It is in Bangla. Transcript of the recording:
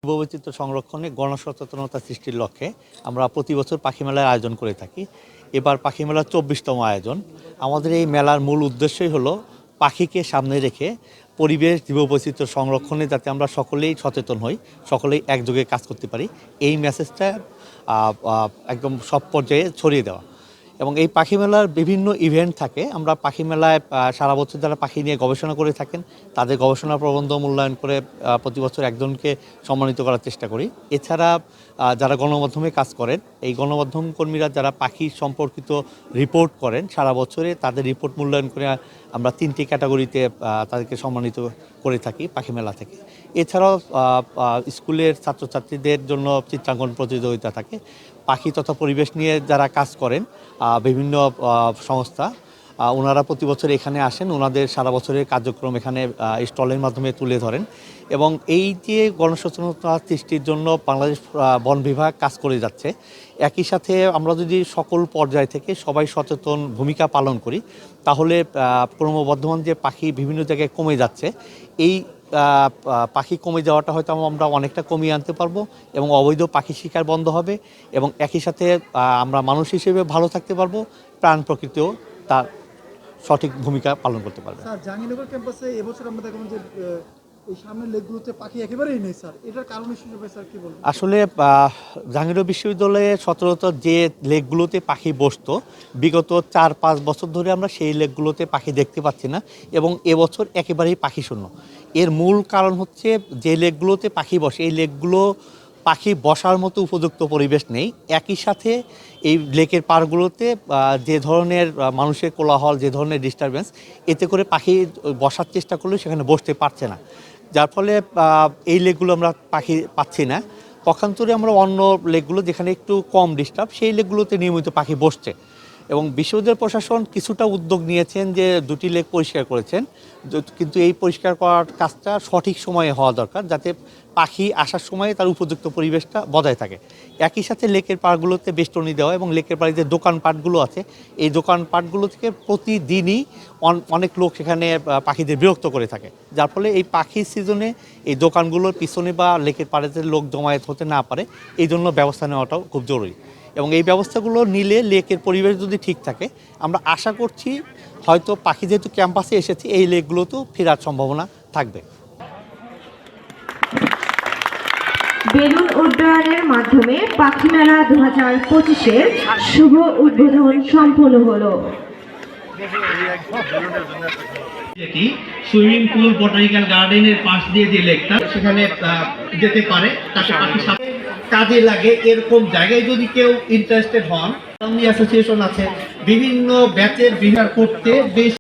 জীববৈচিত্র্য সংরক্ষণে গণসচেতনতা সৃষ্টির লক্ষ্যে আমরা প্রতি বছর পাখি মেলার আয়োজন করে থাকি। এবার পাখি মেলার ২৪তম আয়োজন। আমাদের এই মেলার মূল উদ্দেশ্যই হলো পাখিকে সামনে রেখে পরিবেশ জীববৈচিত্র্য সংরক্ষণে যাতে আমরা সকলেই সচেতন হই, সকলেই একযোগে কাজ করতে পারি, এই মেসেজটা একদম সব পর্যায়ে ছড়িয়ে দেওয়া। এবং এই পাখি মেলার বিভিন্ন ইভেন্ট থাকে। আমরা পাখি মেলায় সারা বছর যারা পাখি নিয়ে গবেষণা করে থাকেন তাদের গবেষণা প্রবন্ধ মূল্যায়ন করে প্রতি বছর একজনকে সম্মানিত করার চেষ্টা করি। এছাড়া যারা গণমাধ্যমে কাজ করেন, এই গণমাধ্যম কর্মীরা যারা পাখি সম্পর্কিত রিপোর্ট করেন সারা বছরে, তাদের রিপোর্ট মূল্যায়ন করে আমরা 3টি ক্যাটাগরিতে তাদেরকে সম্মানিত করে থাকি পাখি মেলা থেকে। এছাড়াও স্কুলের ছাত্রছাত্রীদের জন্য চিত্রাঙ্কন প্রতিযোগিতা থাকে। পাখি তথা পরিবেশ নিয়ে যারা কাজ করেন বিভিন্ন সংস্থা, ওনারা প্রতি বছর এখানে আসেন, ওনাদের সারা বছরের কার্যক্রম এখানে স্টলের মাধ্যমে তুলে ধরেন। এবং এই যে গণসচেতনতা সৃষ্টির জন্য বাংলাদেশ বন বিভাগ কাজ করে যাচ্ছে। একই সাথে আমরা যদি সকল পর্যায় থেকে সবাই সচেতন ভূমিকা পালন করি, তাহলে ক্রমবর্ধমান যে পাখি বিভিন্ন জায়গায় কমে যাচ্ছে, এই পাখি কমে যাওয়াটা হয়তো আমরা অনেকটা কমিয়ে আনতে পারবো এবং অবৈধ পাখি শিকার বন্ধ হবে এবং একই সাথে আমরা মানুষ হিসেবে ভালো থাকতে পারবো, প্রাণ প্রকৃতিও তার সঠিক ভূমিকা পালন করতে পারবে। স্যার, জাহাঙ্গীরনগর ক্যাম্পাসে এবছর আমরা দেখলাম যে এই সামনের লেকগুলোতে পাখি একেবারেই নেই স্যার, এটার কারণ হিসেবে স্যার কি বলবেন? আসলে জাহাঙ্গীরনগর বিশ্ববিদ্যালয়ে সচরাচর যে লেকগুলোতে পাখি বসতো, বিগত 4-5 বছর ধরে আমরা সেই লেকগুলোতে পাখি দেখতে পাচ্ছি না এবং এবছর একেবারেই পাখি শূন্য। এর মূল কারণ হচ্ছে যে লেকগুলোতে পাখি বসে, এই লেকগুলো পাখি বসার মতো উপযুক্ত পরিবেশ নেই। একই সাথে এই লেকের পাড়গুলোতে যে ধরনের মানুষের কোলাহল, যে ধরনের ডিস্টারবেন্স, এতে করে পাখি বসার চেষ্টা করলেও সেখানে বসতে পারছে না, যার ফলে এই লেকগুলো আমরা পাখি পাচ্ছি না। পক্ষান্তরে আমরা অন্য লেকগুলো যেখানে একটু কম ডিস্টার্ব, সেই লেকগুলোতে নিয়মিত পাখি বসছে এবং বিশ্ববিদ্যালয় প্রশাসন কিছুটা উদ্যোগ নিয়েছেন যে 2টি লেক পরিষ্কার করেছেন, কিন্তু এই পরিষ্কার করার কাজটা সঠিক সময়ে হওয়া দরকার, যাতে পাখি আসার সময় তার উপযুক্ত পরিবেশটা বজায় থাকে। একই সাথে লেকের পাড়গুলোতে বেষ্টনী দেওয়া এবং লেকের পাড়ে যে দোকানপাটগুলো আছে, এই দোকানপাটগুলো থেকে প্রতিদিনই অনেক লোক সেখানে পাখিদের বিরক্ত করে থাকে, যার ফলে এই পাখির সিজনে এই দোকানগুলোর পিছনে বা লেকের পাড়েতে লোক জমায়েত হতে না পারে, এই জন্য ব্যবস্থা নেওয়াটাও খুব জরুরি। এবং এই ব্যবস্থাগুলো নিলে লেকের পরিবেশ যদি ঠিক থাকে, আমরা আশা করছি হয়তো পাখি যেহেতু ক্যাম্পাসে এসেছে, এই লেকগুলোতেও ফেরার সম্ভাবনা থাকবে। বেলুন উড্ডয়নের মাধ্যমে পাখি মেলা 2025-এর শুভ উদ্বোধন সম্পন্ন হলো। সুইমিং পুল, বোটানিক্যাল গার্ডেনের পাশ দিয়ে যে লেকটা, সেখানে যেতে পারে, তাকে পাখি কাজে লাগে এরকম জায়গায় যদি কেউ ইন্টারেস্টেড হন, অ্যাসোসিয়েশন আছে, বিভিন্ন ব্যাচের বিহার করতে বেশ